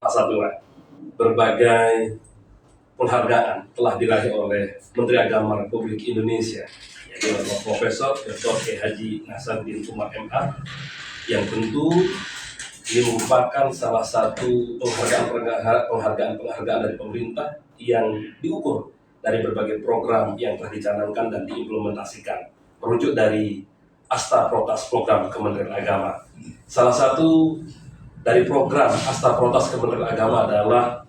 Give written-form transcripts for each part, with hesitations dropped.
Masa Tua. Berbagai penghargaan telah diraih oleh Menteri Agama Republik Indonesia, yaitu Bapak Profesor Dr. Haji Nasaruddin Umar MA, yang tentu ini merupakan salah satu penghargaan dari pemerintah yang diukur dari berbagai program yang telah dicanangkan dan diimplementasikan, merujuk dari Asta Protas program Kementerian Agama. Salah satu dari program Asta Protas Kementerian Agama adalah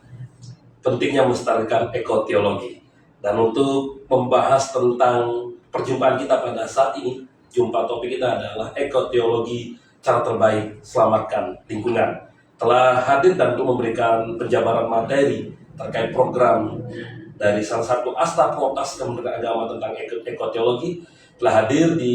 pentingnya melestarikan ekoteologi. Dan untuk membahas tentang perjumpaan kita pada saat ini, jumpa topik kita adalah ekoteologi, cara terbaik selamatkan lingkungan. Telah hadir dan untuk memberikan penjabaran materi terkait program dari salah satu Asta Protas Kementerian Agama tentang ekoteologi, telah hadir di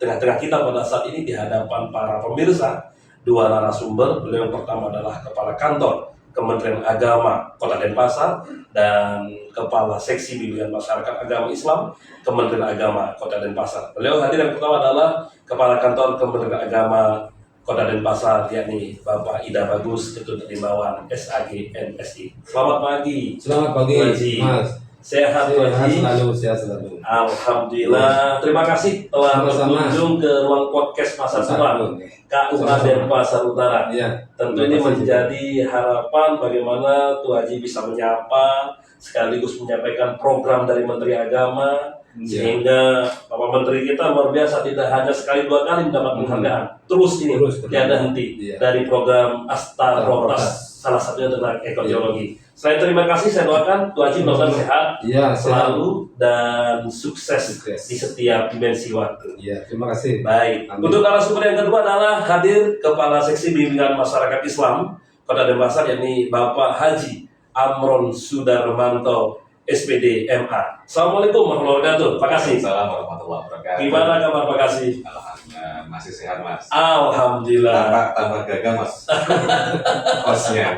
tengah-tengah kita pada saat ini di hadapan para pemirsa, dua narasumber. Beliau yang pertama adalah Kepala Kantor Kementerian Agama Kota Denpasar dan Kepala Seksi Bimbingan Masyarakat Agama Islam Kementerian Agama Kota Denpasar. Beliau hadir yang pertama adalah Kepala Kantor Kementerian Agama Kota Denpasar, yakni Bapak Ida Bagus, Ketut Rimbawan SAG MSI. Selamat pagi. Selamat pagi, Mas. Sehat Haji? Sehat selalu. Alhamdulillah. Terima kasih telah berkunjung ke ruang podcast Masa Tua KUA Denpasar Utara. Ya, tentu ini menjadi harapan bagaimana Tuh Haji bisa menyapa sekaligus menyampaikan program dari Menteri Agama, sehingga Bapak Menteri kita luar biasa, tidak hanya sekali dua kali mendapat penghargaan, terus tiada henti dari program Asta Protas, salah satunya tentang ekoteologi. Selain terima kasih, saya doakan Tuh Haji mudah-mudahan sehat selalu dan sukses di setiap dimensi waktu. Iya, terima kasih. Baik. Amin. Untuk narasumber yang kedua adalah hadir Kepala Seksi Bimbingan Masyarakat Islam Kota Denpasar, yakni Bapak Haji Amron Sudarmanto SPD MA. Assalamualaikum warahmatullahi wabarakatuh. Pak Kasih. Assalamualaikum warahmatullahi wabarakatuh. Gimana kabar Pak Kasih? Alhamdulillah masih sehat, Mas. Alhamdulillah. Tambah gagah, Mas. Kosnya.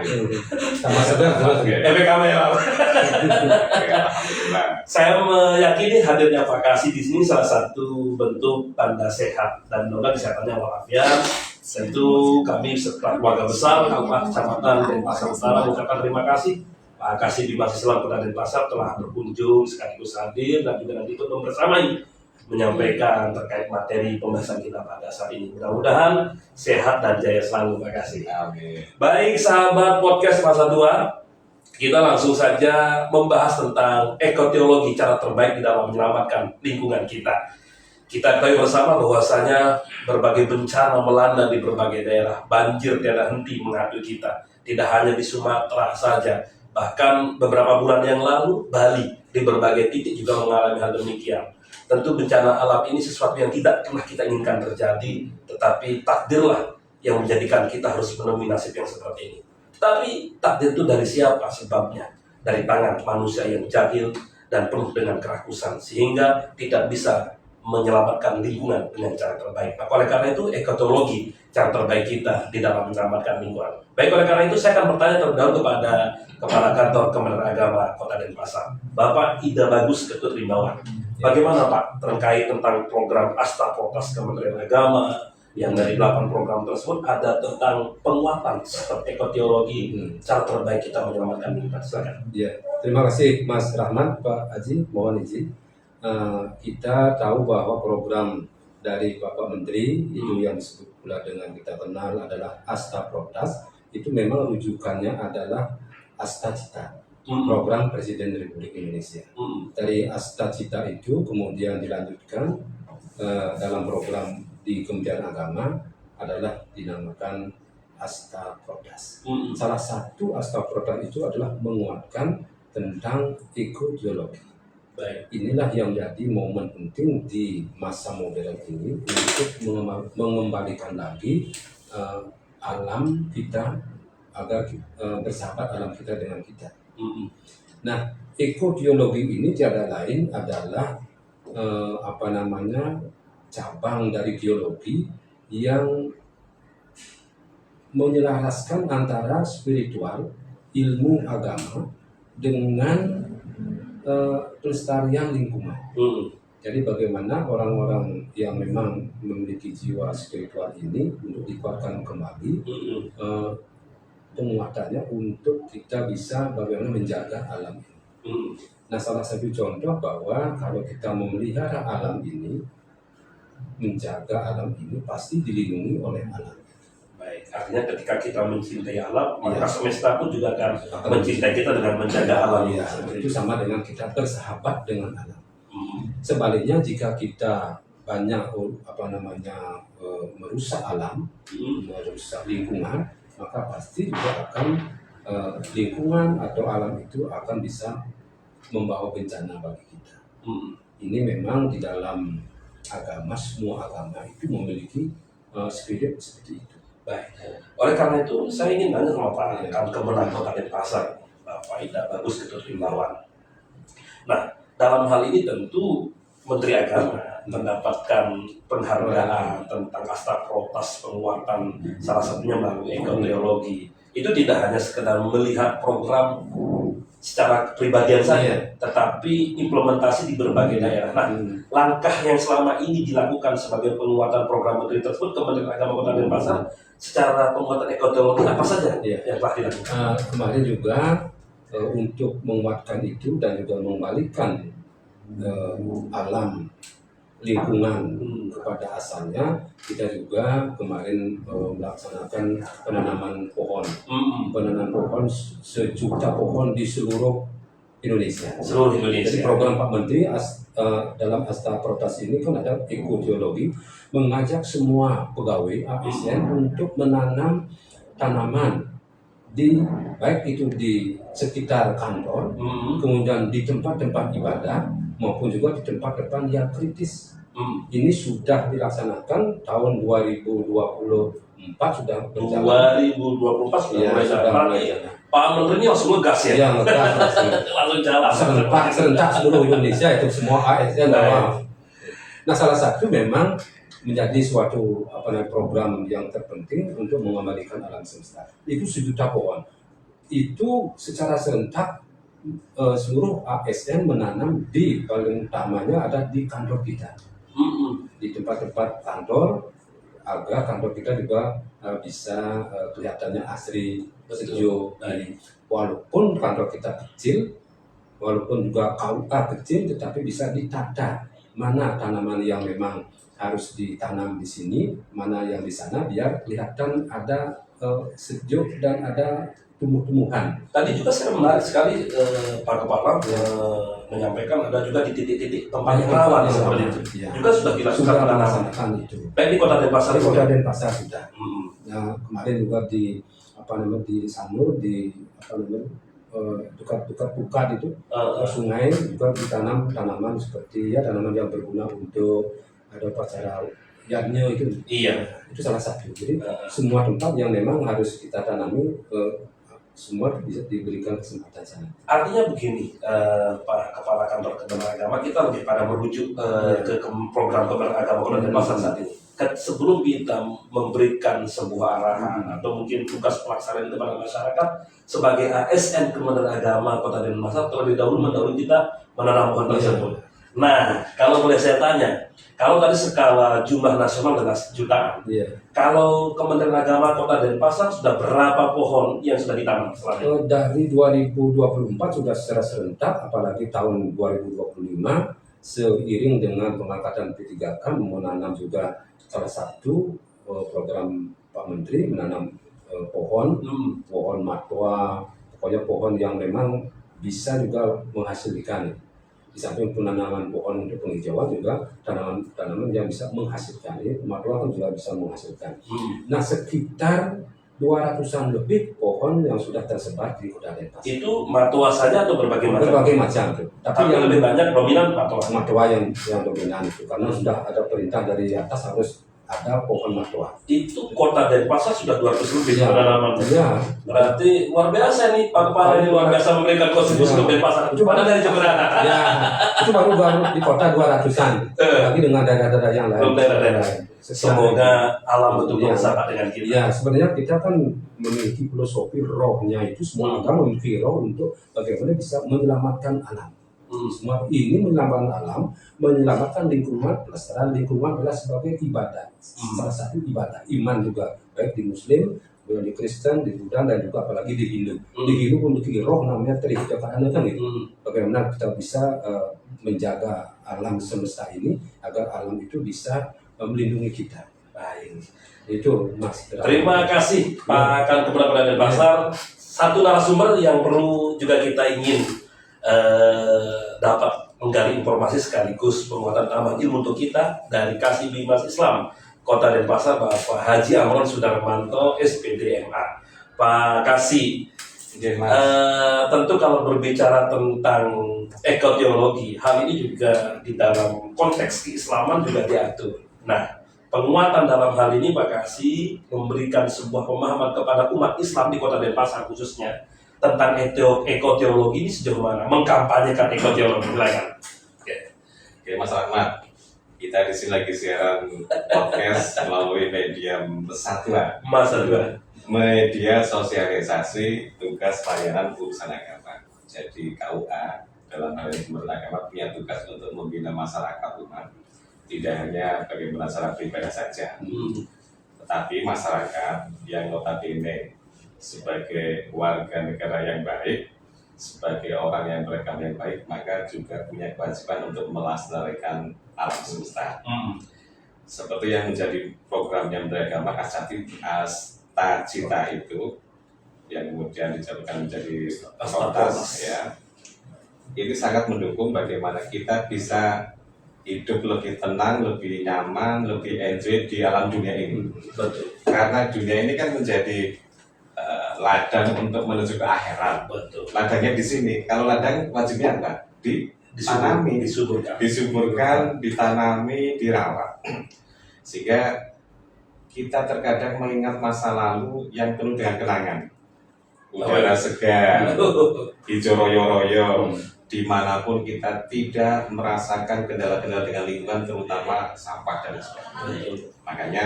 Sama sedang. Efek kamera. Alhamdulillah. Saya meyakini hadirnya Pak Kasih di sini salah satu bentuk tanda sehat dan mudah kesehatannya walafiat. Tentu kami serta keluarga besar Kecamatan Denpasar Utara mengucapkan terima kasih Pak Kasih di Masjid Islam Kota Denpasar telah berkunjung sekaligus hadir dan juga nanti ikut membersamai menyampaikan terkait materi pembahasan kita pada saat ini. Mudah-mudahan sehat dan jaya selalu Pak Kasih. Amin. Baik sahabat podcast Masa Tua, kita langsung saja membahas tentang ekoteologi, cara terbaik di dalam menyelamatkan lingkungan kita. Kita ketahui bersama bahwasanya berbagai bencana melanda di berbagai daerah, banjir tiada henti menghantui kita. Tidak hanya di Sumatera saja, bahkan beberapa bulan yang lalu Bali di berbagai titik juga mengalami hal demikian. Tentu bencana alam ini sesuatu yang tidak pernah kita inginkan terjadi, tetapi takdirlah yang menjadikan kita harus menemui nasib yang seperti ini. Tapi takdir itu dari siapa sebabnya? Dari tangan manusia yang jahil dan penuh dengan kerakusan, sehingga tidak bisa menyelamatkan lingkungan dengan cara terbaik. Maka oleh karena itu ekoteologi, cara terbaik kita di dalam menyelamatkan lingkungan. Baik, oleh karena itu saya akan bertanya terlebih dahulu kepada Kepala Kantor Kementerian Agama Kota Denpasar, Bapak Ida Bagus Ketut Rimbawan. Bagaimana Pak terkait tentang program Asta Protas Kementerian Agama yang dari 8 program tersebut ada tentang penguatan seperti ekoteologi, cara terbaik kita menyelamatkan lingkungan. Silakan. Ya, terima kasih Mas Rahman, Pak Haji, mohon izin. Kita tahu bahwa program dari Bapak Menteri itu yang disebut pula dengan kita kenal adalah Asta Protas, itu memang rujukannya adalah Asta Cita, program Presiden Republik Indonesia. Dari Asta Cita itu kemudian dilanjutkan dalam program di Kementerian Agama adalah dinamakan Asta Protas. Salah satu Asta Protas itu adalah menguatkan tentang ekoteologi. Baik, inilah yang menjadi momen penting di masa modern ini untuk mengembalikan lagi alam kita agar bersahabat alam kita dengan kita. Nah, ekoteologi ini tiada lain adalah cabang dari geologi yang menyelaraskan antara spiritual, ilmu agama dengan pelestarian lingkungan. Jadi bagaimana orang-orang yang memang memiliki jiwa spiritual ini untuk dikuatkan kembali, penguatannya untuk kita bisa bagaimana menjaga alam ini. Nah, salah satu contoh bahwa kalau kita memelihara alam ini, menjaga alam ini pasti dilindungi oleh alam. Baik, artinya ketika kita mencintai alam, maka Iya. semesta pun juga akan mencintai kita dengan menjaga alam. Ya, itu sama dengan kita bersahabat dengan alam. Hmm. Sebaliknya jika kita banyak merusak alam, merusak lingkungan, maka pasti juga akan lingkungan atau alam itu akan bisa membawa bencana bagi kita. Ini memang di dalam agama, semua agama itu memiliki spirit seperti itu. Baik. Oleh karena itu, saya ingin nanya sama Pak Ya. Kemenang Kota Denpasar, Bapak Ida Bagus Ketut Rimbawan. Nah, dalam hal ini tentu Menteri Agama mendapatkan penghargaan tentang Asta Protas penguatan, salah satunya melalui ekoteologi. Itu tidak hanya sekedar melihat program secara kepribadian saja, tetapi implementasi di berbagai daerah. Nah, langkah yang selama ini dilakukan sebagai penguatan program menteri tersebut, Kementerian Agama Kota Denpasar, secara penguatan ekoteologi apa saja yang telah dilakukan? Kemarin juga untuk menguatkan itu dan juga membalikkan alam lingkungan kepada asalnya, kita juga kemarin melaksanakan penanaman pohon. Penanaman pohon 1 juta pohon di seluruh Indonesia. Seluruh Indonesia. Jadi program Pak Menteri dalam Asta Protas ini kan ada ekoteologi, mengajak semua pegawai ASN untuk menanam tanaman baik itu di sekitar kantor, kemudian di tempat-tempat ibadah maupun juga di tempat-tempat yang kritis. Ini sudah dilaksanakan tahun 2024 sudah berjalan. 2024 sudah Ya, mulai sudah jalan. mulai jalan. Pak Menteri ini langsung ngegas ya? Ya, ngegas langsung. Langsung jalan. serentak seluruh Indonesia itu semua ASN. Nah, salah satu memang menjadi suatu program yang terpenting untuk mengembalikan alam semesta. Itu 1 juta pohon. Itu secara serentak seluruh ASN menanam paling utamanya ada di kantor kita, di tempat-tempat kantor, agar kantor kita juga bisa kelihatannya asri, sejuk. Walaupun kantor kita kecil, walaupun juga KUA kecil, tetapi bisa ditata mana tanaman yang memang harus ditanam di sini, mana yang di sana, biar kelihatan ada sejuk dan ada tumbuh-tumbuhan. Tadi juga saya menarik sekali Pak Kepala menyampaikan ada juga di titik-titik tempat yang rawan seperti itu. Ya. Juga sudah dilakukan Sudah penanaman. melaksanakan itu. Baik di Kota Denpasar. Di Kota Denpasar sudah. Hmm. Nah, kemarin juga di Sanur, dekat Pukat itu sungai juga ditanam tanaman seperti tanaman yang berguna untuk ada upacara yadnya itu. Iya. Itu salah satu. Jadi semua tempat yang memang harus kita tanami semua bisa diberikan kesempatan sana. Artinya begini, Pak Kepala Kantor Kementerian Agama, kita lebih pada merujuk ke program Kementerian Agama Kota Denpasar saat ini. Sebelum kita memberikan sebuah arahan atau mungkin tugas pelaksanaan itu pada masyarakat, sebagai ASN Kementerian Agama Kota Denpasar terlebih dahulu mendahului kita menanam pohon tersebut. Nah, kalau boleh saya tanya, kalau tadi skala jumlah nasional adalah jutaan, kalau Kementerian Agama Kota Denpasar sudah berapa pohon yang sudah ditanam selama ini? Dari 2024 sudah secara serentak, apalagi tahun 2025 seiring dengan pengangkatan P3K menanam juga salah satu program Pak Menteri menanam pohon matwa, pokoknya pohon yang memang bisa juga menghasilkan. Di samping penanaman pohon untuk penghijauan juga tanaman yang bisa menghasilkan. Ini matwa kan juga bisa menghasilkan. Nah, sekitar 200-an lebih pohon yang sudah tersebar di Kota Denpasar. Itu matwa saja atau berbagai macam? Berbagai macam. Tapi yang lebih banyak dominan matwa. Matwa yang dominan itu karena sudah ada perintah dari atas harus ada pohon matwa. Itu Kota Denpasar sudah 200 lebih penanaman. Iya. Berarti luar biasa nih Pak Kepala ini, luar biasa memberikan kontribusi untuk Denpasar. Itu Mana dari Jemberana? Ya, itu baru di kota 200-an. Lagi dengan daerah-daerah yang lain. Daerah-daerah. Semoga alam betul bersahabat dengan kita. Ya, sebenarnya kita kan memiliki filosofi rohnya itu, semua agama memiliki roh untuk bagaimana bisa menyelamatkan alam. Semua ini menyelamatkan alam, menyelamatkan lingkungan, pelestarian lingkungan adalah sebagai ibadah. Salah satu ibadah, iman juga, baik di Muslim, di Kristen, di Buddha, dan juga apalagi di Hindu. Di Hindu memiliki roh namanya Trihita kan gitu. Bagaimana kita bisa menjaga alam semesta ini agar alam itu bisa melindungi kita. Baik, itu Mas. Terima kasih Pak Kan Kepada Denpasar. Satu narasumber yang perlu juga kita ingin dapat menggali informasi sekaligus penguatan amal ilmu untuk kita dari Kasih Bimas Islam Kota Denpasar, Bapak Haji Amron Sudarmanto, SPD MA. Pak Kasih, tentu kalau berbicara tentang ekoteologi, hal ini juga di dalam konteks keislaman juga diatur. Nah, penguatan dalam hal ini Pak Kasih memberikan sebuah pemahaman kepada umat Islam di Kota Denpasar khususnya tentang ekoteologi ini sejauh mana, mengkampanyekan ekoteologi. Silakan. Oke, Mas Rahmat, kita di sini lagi siaran podcast melalui media Persatuan, media sosialisasi tugas pelayanan urusan agama. Jadi KUA dalam hal ini beragama punya tugas untuk membina masyarakat umat, tidak hanya bagaimana secara pribadi saja, tetapi masyarakat yang notabene sebagai warga negara yang baik, sebagai orang yang beragama yang baik, maka juga punya kewajiban untuk melestarikan alam semesta. Seperti yang menjadi programnya beragama Asta Cita itu, yang kemudian dijadikan menjadi fakultas, ya. Ini sangat mendukung bagaimana kita bisa hidup lebih tenang, lebih nyaman, lebih enjoy di alam dunia ini. Betul. Karena dunia ini kan menjadi ladang untuk menuju ke akhirat. Betul. Ladangnya di sini. Kalau ladang wajibnya apa? Ditanami, disuburkan, ditanami, dirawat. Sehingga kita terkadang mengingat masa lalu yang penuh dengan kenangan. Udara segar, hijau royo-royo, dimanapun kita tidak merasakan kendala-kendala dengan lingkungan, terutama sampah dan sebagainya. Makanya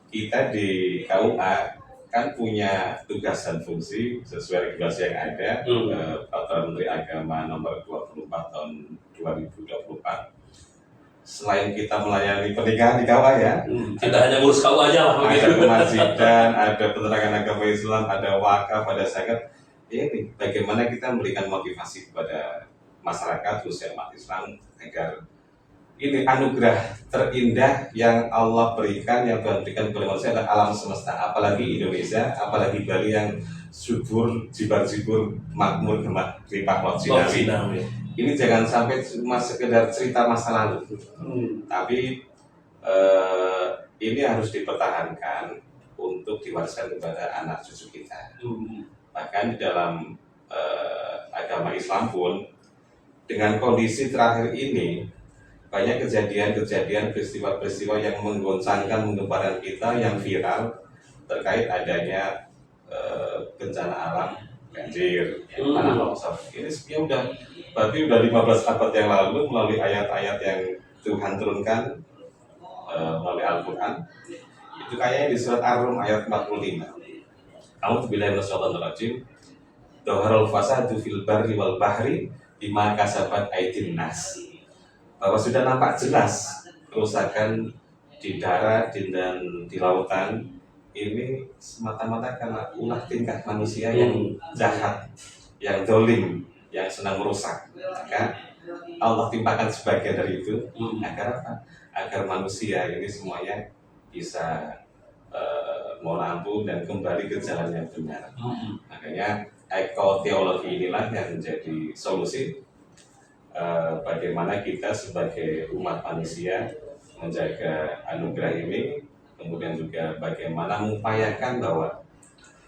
kita di KUA kan punya tugas dan fungsi sesuai regulasi yang ada, Peraturan Menteri Agama Nomor 24 Tahun 2024. Selain kita melayani pernikahan di KUA, ya, tidak hanya ngurus KUA aja lah. Ada kemasjidan, ada penerangan agama Islam, ada wakaf, ada zakat. Ini bagaimana kita memberikan motivasi kepada masyarakat khususnya umat Islam agar ini anugerah terindah yang Allah berikan, yang Tuhan berikan kepada manusia adalah alam semesta. Apalagi Indonesia, apalagi Bali yang subur, jibar-jibur, makmur, limpah laut Cinawi. Ini jangan sampai cuma sekedar cerita masa lalu, tapi ini harus dipertahankan untuk diwariskan kepada anak cucu kita. Bahkan di dalam agama Islam pun, dengan kondisi terakhir ini, banyak kejadian-kejadian, peristiwa-peristiwa yang menggoncangkan, menggemparkan kita, yang viral terkait adanya bencana alam, banjir, tanah longsor. Ini sebenarnya berarti udah 15 abad yang lalu melalui ayat-ayat yang Tuhan turunkan melalui Al-Quran. Itu kayaknya di surat Ar-Rum ayat 45. A'udzubillahi minasyaitonir rajim. Dhaharul fasadu fil barri wal bahri bima kasabat aydin nas. Bahwa sudah nampak jelas kerusakan di darat dan di lautan ini semata-mata karena ulah tingkah manusia yang jahat, yang dolim, yang senang merusak. Maka Allah timpakan sebagian dari itu agar apa? Agar manusia ini semuanya bisa mohon ampun dan kembali ke jalan yang benar. Makanya ekoteologi inilah yang menjadi solusi bagaimana kita sebagai umat manusia menjaga anugerah ini, kemudian juga bagaimana mengupayakan bahwa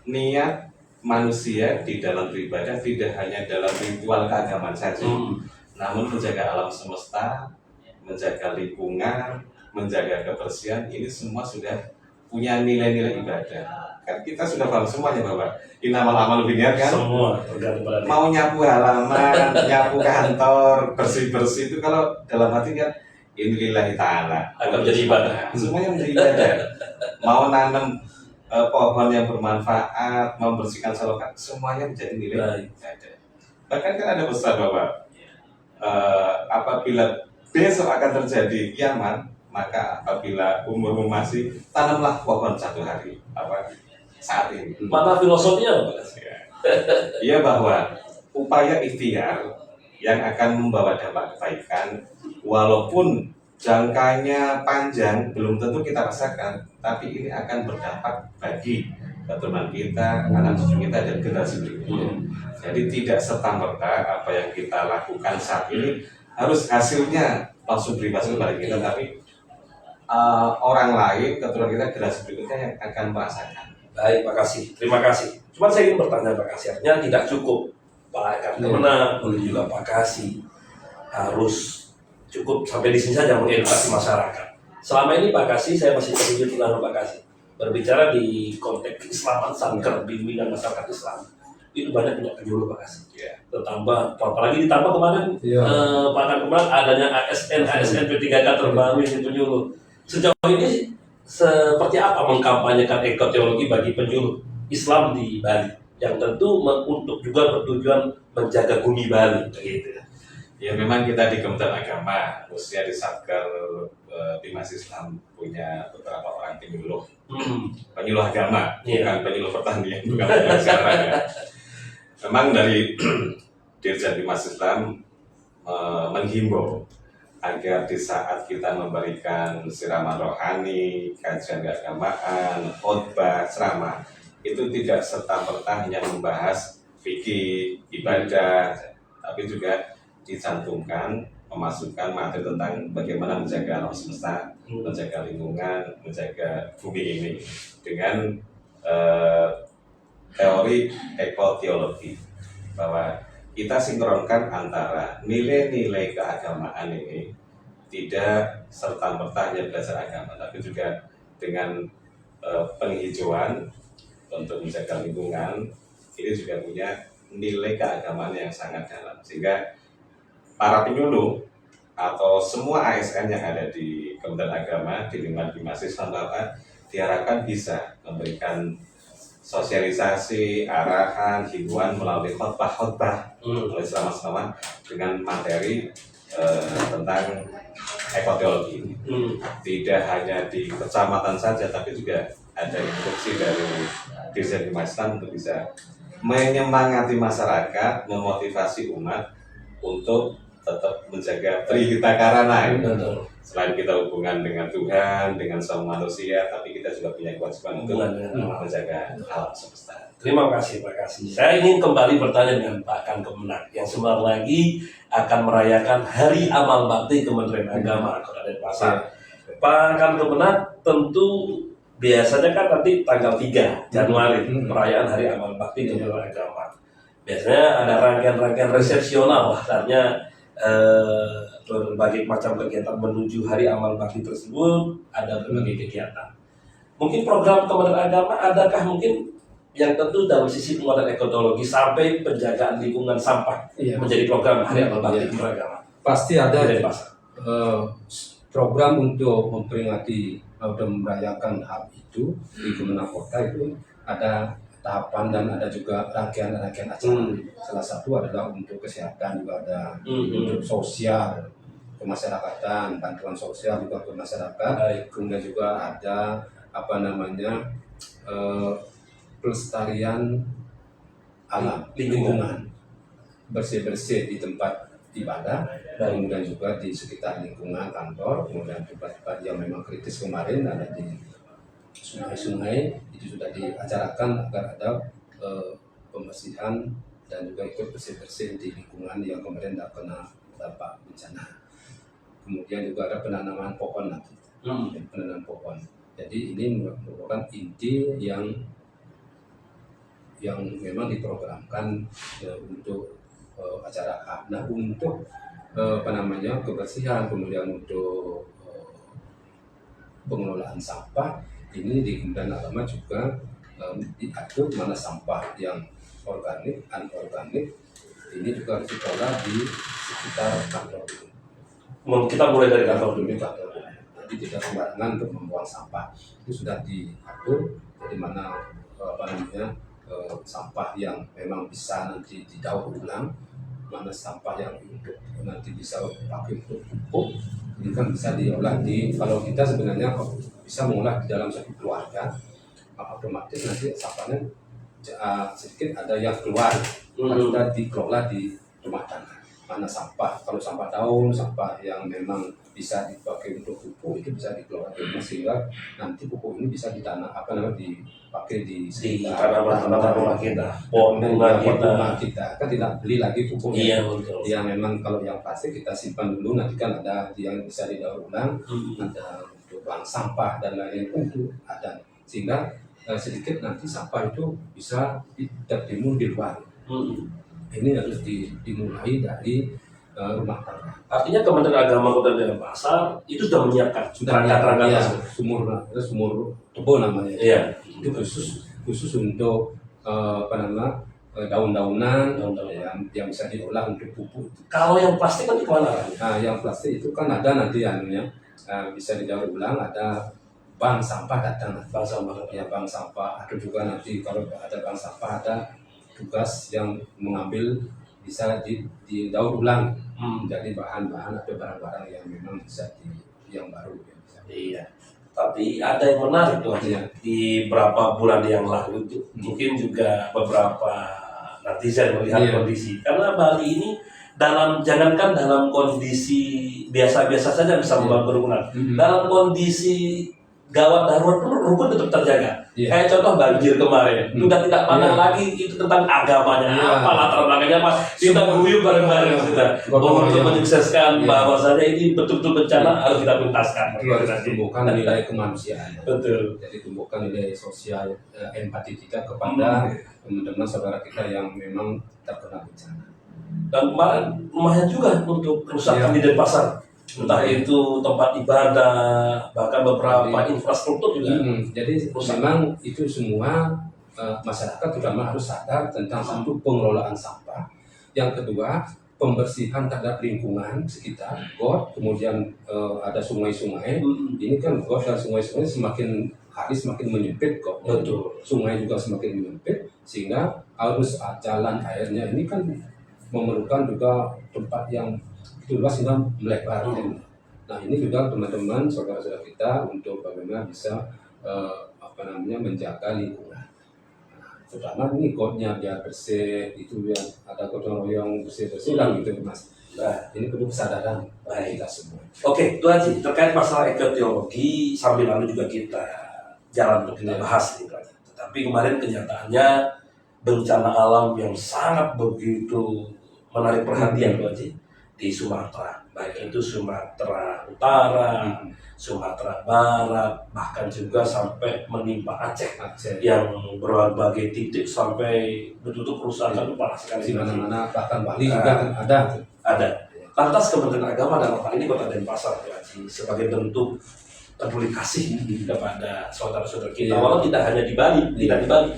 niat manusia di dalam beribadah tidak hanya dalam ritual keagamaan saja, namun menjaga alam semesta, menjaga lingkungan, menjaga kebersihan, ini semua sudah punya nilai-nilai ibadah. Kan kita sudah paham semuanya bahwa innamal a'malu binniyat kan. Semua tergantung pada Mau nyapu halaman, nyapu kantor, bersih-bersih itu kalau dalam hati kan ini lillahi ta'ala akan menjadi ibadah. Semuanya menjadi ibadah. Mau nanam pohon yang bermanfaat, membersihkan selokan, semuanya menjadi nilai ibadah. Bahkan kan ada pesan bahwa apabila besok akan terjadi kiamat, maka apabila umurmu masih, tanamlah pohon satu hari. saat ini. Mana filosofinya Pak Kasih? Ia bahwa upaya ikhtiar yang akan membawa dampak kebaikan, walaupun jangkanya panjang, belum tentu kita rasakan, tapi ini akan berdampak bagi keturunan kita, anak cucu kita, dan generasi berikutnya. Jadi tidak serta-merta apa yang kita lakukan saat ini harus hasilnya langsung berimbas kepada kita, tapi orang lain, keturunan kita, generasi berikutnya yang akan merasakan. Baik, Pak Kasih. Terima kasih. Cuma saya ingin bertanya Pak Kasih, artinya tidak cukup Pak Ekan Kemenang, juga Pak Kasih harus cukup sampai di sini saja mengedukasi masyarakat. Selama ini Pak Kasih, saya masih terwujud dengan Pak Kasih berbicara di konteks keislaman, satker bimbingan masyarakat Islam. Itu banyak penyuluh Pak Kasih. Ya. Tertambah, apalagi ditambah kemarin Iya. Pak Ekan Kemenang adanya ASN P3K terbaru yang penyuluh. Sejauh ini seperti apa mengkampanyekan ekoteologi bagi penyuluh Islam di Bali yang tentu untuk juga bertujuan menjaga bumi Bali begitu ya. Ya memang kita di Kementerian Agama, khususnya di Satker Bimas Islam punya beberapa orang penyuluh, penyuluh agama, bukan penyuluh pertanian, bukan penyuluh sekarang ya. Memang dari Dirjen Bimas Islam menghimbau agar di saat kita memberikan siraman rohani, kajian keagamaan, khotbah, ceramah, itu tidak serta-merta hanya membahas fikih, ibadah, tapi juga dicantumkan, memasukkan materi tentang bagaimana menjaga alam semesta, menjaga lingkungan, menjaga bumi ini dengan teori ekoteologi, bahwa kita sinkronkan antara nilai-nilai keagamaan ini tidak serta-merta hanya belajar agama, tapi juga dengan penghijauan untuk menjaga lingkungan, ini juga punya nilai keagamaan yang sangat dalam, sehingga para penyuluh atau semua ASN yang ada di Kementerian Agama di lingkungan Bimas Islam diharapkan bisa memberikan sosialisasi, arahan, himbauan melalui khotbah oleh ceramah-ceramah dengan materi tentang ekoteologi ini. Tidak hanya di kecamatan saja, tapi juga ada instruksi dari Dirjen Bimas Islam untuk bisa menyemangati masyarakat, memotivasi umat untuk tetap menjaga trihita karana. Selain kita hubungan dengan Tuhan, dengan semua manusia, tapi kita juga punya kewajiban untuk menjaga alam semesta. Terima kasih Pak Kasih. Saya ingin kembali bertanya dengan Pak Ekan Kemenang yang sebentar lagi akan merayakan Hari Amal Bakti Kementerian Agama Kota Denpasar. Pak Ekan Kemenang tentu biasanya kan nanti tanggal 3 Januari perayaan Hari Amal Bakti Kementerian Agama. Biasanya ada rangkaian-rangkaian resepsional, artinya berbagai macam kegiatan menuju Hari Amal Bakti tersebut, ada berbagai kegiatan. Mungkin program Kementerian Agama adakah mungkin yang tentu dalam sisi penguatan ekologi sampai penjagaan lingkungan sampah menjadi program Hari Amal Bakti Kementerian Agama? Pasti ada program untuk memperingati dan merayakan hal itu di Kemenang Kota itu ada tahapan dan ada juga rangkaian-rangkaian acara. Salah satu adalah untuk kesehatan, juga ada untuk sosial, kemasyarakatan, bantuan sosial juga ke masyarakat. Kemudian juga ada pelestarian alam, lingkungan, bersih-bersih di tempat ibadah, kemudian juga di sekitar lingkungan kantor, kemudian tempat-tempat yang memang kritis kemarin ada di sungai-sungai itu sudah diacarakan agar ada pembersihan dan juga ikut bersih-bersih di lingkungan yang kemarin tidak kena dampak bencana. Kemudian juga ada penanaman pohon nanti, penanaman pohon. Jadi ini merupakan inti yang memang diprogramkan untuk acara H. Nah untuk kebersihan, kemudian untuk pengelolaan sampah ini di Kementerian Agama juga diatur mana sampah yang organik, anorganik ini juga harus dikelola di sekitar kantor dulu. Kita mulai dari kantor dulu. Jadi tidak sembarangan untuk membuang sampah, itu sudah diatur di mana sampah yang memang bisa nanti didaur ulang, mana sampah yang nanti bisa dipakai untuk pupuk. Ini kan bisa diolah kalau kita sebenarnya bisa mengolah di dalam satu keluarga, otomatis nanti sampahnya sedikit ada yang keluar, kita dikelola di rumah tangga. Mana sampah, kalau sampah daun, sampah yang memang bisa dipakai untuk pupuk itu bisa dikelola di rumah, sehingga nanti pupuk ini bisa ditanam dipakai di tanaman-tanaman rumah kita, pohon bunga kita kan tidak beli lagi pupuk. Iya betul. Yang memang kalau yang plastik kita simpan dulu, nanti kan ada yang bisa didaur ulang, ada untuk bank sampah dan lain-lain itu ada, sehingga sedikit nanti sampah itu bisa tertimbun di luar. Ini harus dimulai dari rumah tangga. Artinya Kementerian Agama Kota Denpasar itu sudah menyiapkan perangkat sumur tebo namanya. Iya. Itu khusus untuk daun-daunan yang bisa diolah untuk pupuk. Kalau yang plastik nanti kemana? Nah, yang plastik itu kan ada nanti bisa didaur ulang, ada bank sampah datang. Bank sampah. Ya, bank sampah. Ada juga nanti kalau ada bank sampah ada tugas yang mengambil bisa didaur ulang menjadi bahan-bahan atau barang-barang yang memang bisa yang baru. Iya. Tapi ada yang menarik tuh di beberapa bulan yang lalu itu mungkin juga beberapa netizen melihat kondisi, karena Bali ini jangankan dalam kondisi biasa-biasa saja bisa membuat kerumunan, dalam kondisi gawat darurat pun rukun tetap terjaga. Kayak contoh banjir kemarin, sudah tidak pandang lagi itu tentang agamanya, apa latar belakangnya, apa kita guyup bareng-bareng untuk menyukseskan bahwasanya ini betul-betul bencana harus kita tuntaskan. Tumbuhkan nilai kemanusiaan. Betul. Jadi tumbuhkan nilai sosial, empati kita kepada teman-teman saudara kita yang memang terkena bencana. Dan kemarin lumayan juga untuk kerusakan di Denpasar. Entah itu tempat ibadah, bahkan beberapa infrastruktur juga. Jadi memang itu semua masyarakat terutama harus sadar tentang satu pengelolaan sampah. Yang kedua, pembersihan terhadap lingkungan sekitar, got, kemudian ada sungai-sungai. Ini kan got dan sungai-sungai semakin hari semakin menyempit kok. Betul. Sungai juga semakin menyempit, sehingga arus jalan airnya ini kan memerlukan juga tempat yang luas sehingga melebar. Nah, ini juga teman-teman saudara-saudara kita untuk bagaimana bisa menjaga lingkungan. Nah, terutama ini kotnya biar bersih, itu yang ada gotong royong bersih-bersih lah gitu Mas. Nah, ini perlu kesadaran kita semua. Oke, itu aja terkait masalah ekoteologi, sambil lalu juga kita jalan untuk kita bahas nih. Tetapi kemarin kenyataannya bencana alam yang sangat begitu menarik perhatian Pak Haji di Sumatera, baik itu Sumatera Utara, Sumatera Barat, bahkan juga sampai menimpa Aceh yang berbagai titik sampai betul-betul kerusakan parah sekali. Di mana-mana, bahkan Bali juga ada. Lantas Kementerian Agama dalam hal ini Kota Denpasar sebagai bentuk peduli kasih kepada saudara-saudara kita, walau tidak hanya di Bali, tidak di Bali.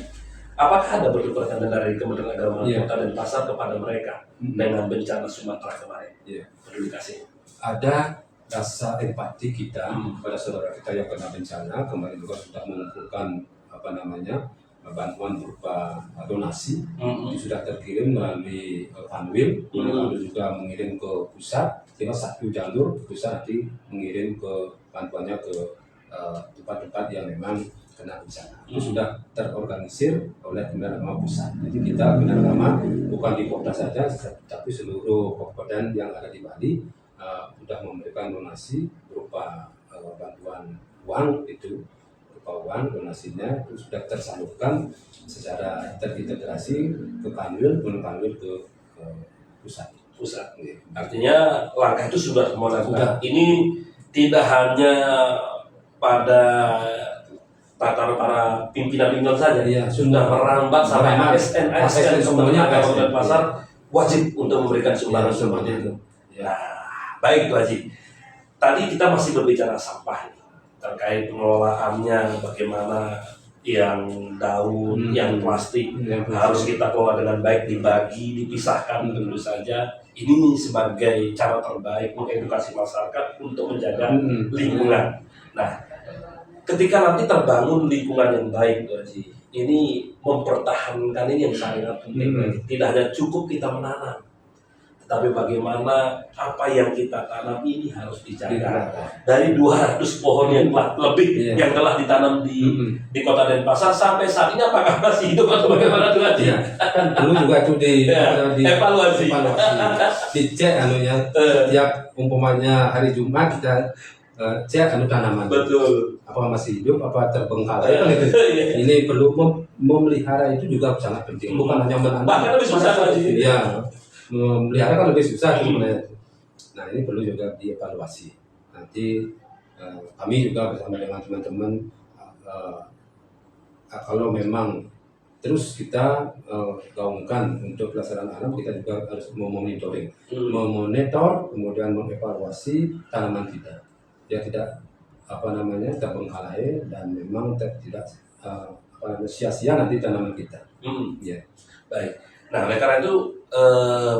Apakah ada bentuk pertanyaan dari Kementerian Agama Kota Denpasar kepada mereka dengan bencana Sumatera kemarin? Peduli kasih. Ada rasa empati kita pada saudara kita yang kena bencana. Kemarin juga sudah mengumpulkan bantuan berupa donasi. Itu sudah terkirim melalui Kanwil. Kanwil juga mengirim ke pusat. Tinggal satu jalur pusat nanti mengirim ke bantuannya ke tempat-tempat yang memang kena bencana. Itu sudah terorganisir oleh Kementerian Agama pusat. Jadi kita Kementerian Agama bukan di kota saja, tapi seluruh kabupaten yang ada di Bali sudah memberikan donasi berupa bantuan uang, itu berupa uang donasinya itu sudah tersalurkan secara terintegrasi ke Kanwil, Kanwil ke pusat. Artinya langkah itu sudah dilakukan. Ini tidak hanya pada tataran para pimpinan saja, sudah merambat sampai ASN semuanya Kabupaten Denpasar wajib untuk memberikan sumbangan seperti itu. Baik Pak Haji. Tadi kita masih berbicara sampah terkait pengelolaannya, bagaimana yang daun, yang plastik harus kita kelola dengan baik, dibagi, dipisahkan tentu saja. Ini sebagai cara terbaik mengedukasi masyarakat untuk menjaga lingkungan. Nah, ketika nanti terbangun lingkungan yang baik, Pak Haji, ini mempertahankan ini yang sangat penting. Tidak hanya cukup kita menanam, tapi bagaimana apa yang kita tanam ini harus dijaga. Dijaga. Dari 200 pohon yang telah lebih Iya. yang telah ditanam di Kota Denpasar sampai saat ini apakah masih hidup atau bagaimana tuh Haji? Iya, kan dulu juga itu di Evaluasi. dicek anunya setiap umpamanya hari Jumat kita cek tanaman Betul. apa masih hidup apa terbengkalai kan itu. Ini perlu memelihara itu juga sangat penting, bukan hanya menanam. Bahkan lebih susah lagi. Iya, memelihara kan lebih susah sebenarnya. Nah ini perlu juga dievaluasi. Nanti kami juga bersama dengan teman-teman kalau memang terus kita gaungkan untuk pelaksanaan alam, kita juga harus memonitoring, memonitor, kemudian mengevaluasi tanaman kita. Ya tidak terbengkalai dan memang tidak sia-sia nanti tanaman kita. Ya. Baik. Nah, oleh karena itu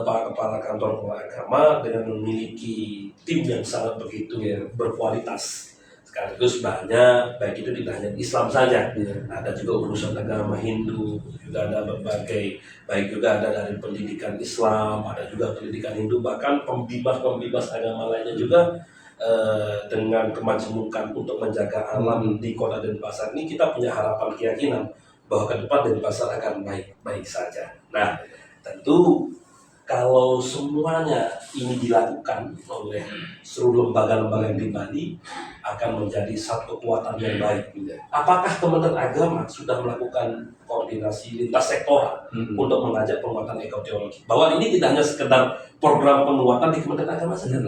Pak Kepala Kantor Pengelola Agama dengan memiliki tim yang sangat begitu berkualitas, sekaligus banyak, baik itu tidak hanya Islam saja, ada juga urusan agama Hindu, juga ada berbagai, baik juga ada dari pendidikan Islam, ada juga pendidikan Hindu, bahkan pembibas agama lainnya juga. Dengan kemajemukan untuk menjaga alam di Kota Denpasar ini, kita punya harapan keyakinan bahwa ke depan Denpasar akan baik-baik saja. Nah, tentu kalau semuanya ini dilakukan oleh seluruh lembaga-lembaga yang di Bali, akan menjadi satu kekuatan yang baik. Apakah Kementerian Agama sudah melakukan koordinasi lintas sektoral untuk mengajak penguatan ekoteologi? Bahwa ini tidak hanya sekedar program penguatan di Kementerian Agama saja,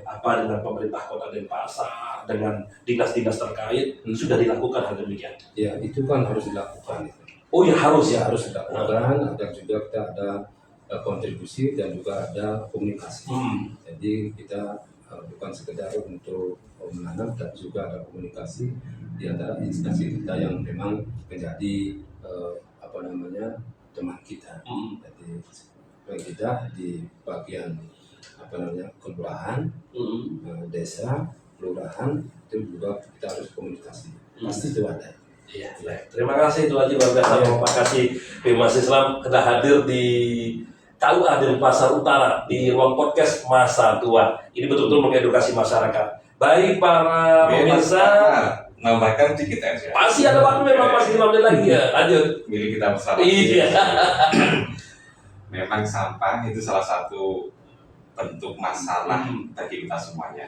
apa dengan pemerintah Kota Denpasar, dengan dinas-dinas terkait sudah dilakukan hal demikian? Ya, itu kan harus dilakukan. Oh ya, harus dilakukan. Ada juga kita ada kontribusi dan juga ada komunikasi. Jadi kita bukan sekedar untuk menanam, tapi juga ada komunikasi di antara instansi kita yang memang menjadi teman kita. Jadi kita di bagian kelurahan, desa, kelurahan itu juga kita harus komunikasi. Pasti itu ada. Iya, baik. Terima kasih itu Haji, luar biasa. Terima kasih Bimas Islam sudah hadir di KUA Denpasar Utara di ruang podcast Masa Tua. Ini betul-betul mengedukasi masyarakat. Baik para pemirsa, nambahkan dikit aja. pasti ada waktu memang masih 5 menit lagi ya. Lanjut. Milik kita bersama. Iya. Memang sampah itu salah satu bentuk masalah bagi kita semuanya.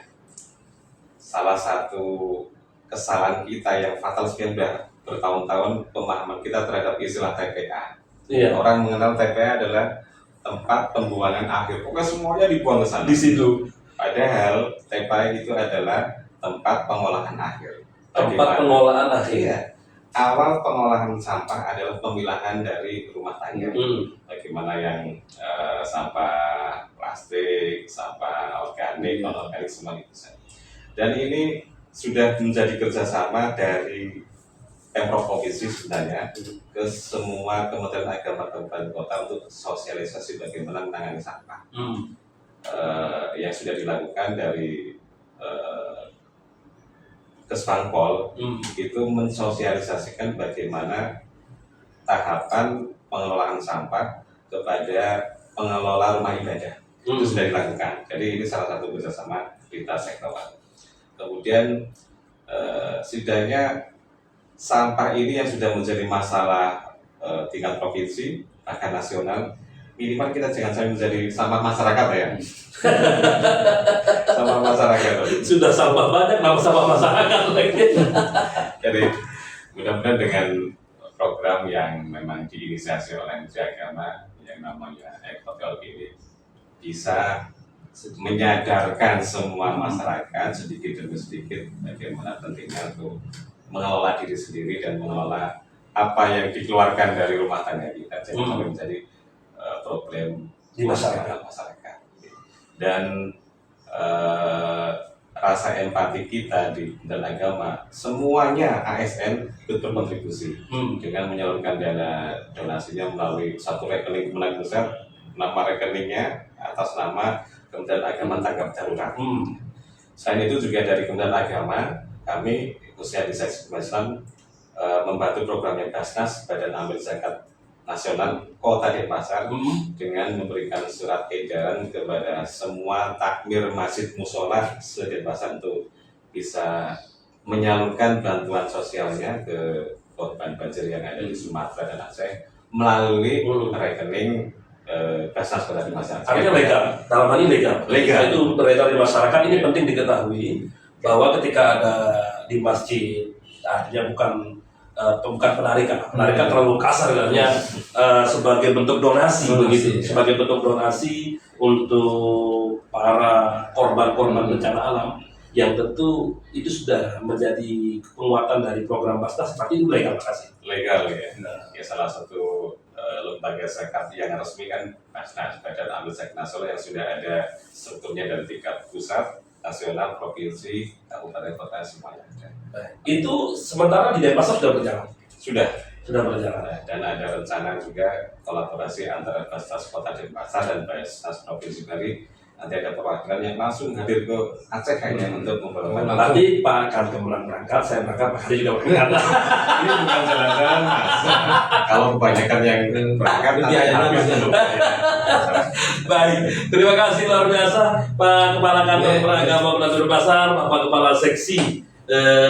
Salah satu kesalahan kita yang fatal sudah bertahun-tahun pemahaman kita terhadap istilah TPA. Iya. Orang mengenal TPA adalah tempat pembuangan akhir. Pokoknya semuanya dibuang ke sana. Di situ. Padahal TPA itu adalah tempat pengolahan akhir. Tempat pengolahan akhir. Iya. Awal pengolahan sampah adalah pemilahan dari rumah tangga. Bagaimana yang sampah plastik, sampah organik, non-organik semua itu. Dan ini sudah menjadi kerjasama dari Pemprov Provinsi sebenarnya ke semua Kementerian Agama Kabupaten Kota untuk sosialisasi bagaimana menangani sampah. Yang sudah dilakukan dari Kesbangpol itu mensosialisasikan bagaimana tahapan pengelolaan sampah kepada pengelola rumah ibadah. Itu sudah dilakukan. Jadi ini salah satu kerjasama lintas sektoral. Kemudian setidaknya sampah ini yang sudah menjadi masalah tingkat provinsi bahkan nasional, minimal kita jangan sampai menjadi sampah masyarakat ya. Sampah masyarakat. Sudah sampah banyak, nama sampah masyarakat lagi. Jadi mudah-mudahan dengan program yang memang diinisiasi oleh Menteri Agama yang namanya ekoteologi ini bisa menyadarkan semua masyarakat sedikit demi sedikit bagaimana pentingnya untuk mengelola diri sendiri dan mengelola apa yang dikeluarkan dari rumah tangga kita jangan sampai menjadi problem di masyarakat. Dan rasa empati kita di dalam agama semuanya ASN ikut berkontribusi dengan menyalurkan dana donasinya melalui satu rekening Kemenag besar, nama rekeningnya atas nama Kementerian Agama Tanggap Darurat. Selain itu juga dari Kementerian Agama kami khususnya di Seksi Islam membantu programnya Basnas Badan Amil Zakat nasional Kota Denpasar Hmm. dengan memberikan surat edaran kepada semua takmir masjid musola se-Denpasar untuk bisa menyalurkan bantuan sosialnya ke korban banjir yang ada di Sumatera dan Aceh melalui rekening Basnas Kota Denpasar. Artinya legal, dalam hal ini legal. Legal. Itu beredar di masyarakat. Ini penting diketahui bahwa ketika ada di masjid, artinya bukan penarikan. Penarikan terlalu kasar katanya, sebagai bentuk donasi begitu, sebagai bentuk donasi untuk para korban-korban bencana alam, yang tentu itu sudah menjadi penguatan dari program Basnas. Tapi itu legal, makasih. Legal ya. Ya salah satu lembaga zakat yang resmi kan Basnas, Badan Amil Zakat Nasional, yang sudah ada strukturnya dari tingkat pusat, nasional, provinsi, kabupaten, kota, semuanya ada. Itu sementara di Denpasar sudah berjalan. Sudah berjalan. dan ada rencana juga kolaborasi antara Basnas Kota Denpasar dan Basnas Provinsi Bali. Nanti ada perwakilan yang langsung hadir ke Aceh kayaknya untuk membawakan. Nanti Pak Kamkemenak berangkat, saya berangkat, Pak Hadi juga berangkat. Ini bukan jalan-jalan mas. Kalau kebanyakan yang berangkat nanti habis dulu. Baik, terima kasih luar biasa Pak Kepala Kantor Peragama Kota Denpasar, Bapak Kepala Seksi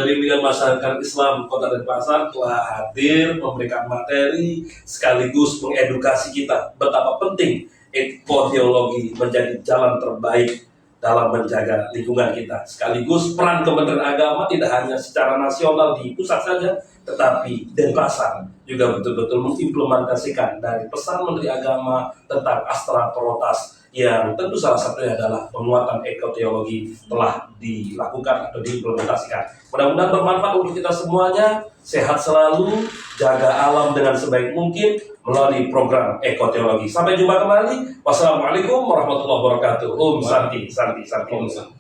Bimbingan Masyarakat Islam Kota Denpasar telah hadir memberikan materi sekaligus mengedukasi kita betapa penting ekoteologi menjadi jalan terbaik dalam menjaga lingkungan kita. Sekaligus peran Kementerian Agama tidak hanya secara nasional di pusat saja, tetapi Denpasar juga betul-betul mengimplementasikan dari pesan Menteri Agama tentang Astra Protas, yang tentu salah satunya adalah penguatan ekoteologi telah dilakukan atau diimplementasikan. Mudah-mudahan bermanfaat untuk kita semuanya. Sehat selalu, jaga alam dengan sebaik mungkin melalui program ekoteologi. Sampai jumpa kembali. Wassalamualaikum warahmatullahi wabarakatuh. Om Santi. Om Santi.